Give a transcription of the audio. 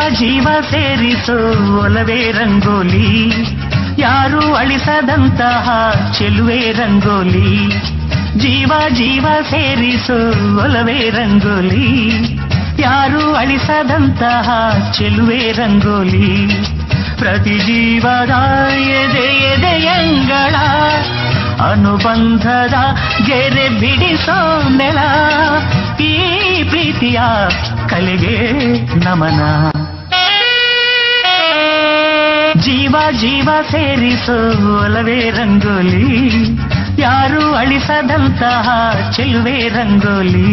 ಜೀವ ಸೇರಿಸೋ ಒಲವೇ ರಂಗೋಲಿ, ಯಾರು ಅಳಿಸದಂತಹ ಚೆಲುವೆ ರಂಗೋಲಿ. ಜೀವ ಸೇರಿಸೋ ಒಲವೇ ರಂಗೋಲಿ, ಯಾರು ಅಳಿಸದಂತಹ ಚೆಲುವೆ ರಂಗೋಲಿ. ಪ್ರತಿ ಜೀವದ ಎದೆಯಂಗಳ ಅನುಬಂಧದ ಗೆರೆ ಬಿಡಿಸೋ ನೆಲ, ಈ ಪ್ರೀತಿಯ ಕಲೆಗೆ ನಮನ. ಜೀವ ಸೇರಿಸೋ ಒಲವೇ ರಂಗೋಲಿ, ಯಾರು ಅಳಿಸದಂತಹ ಚೆಲುವೆ ರಂಗೋಲಿ.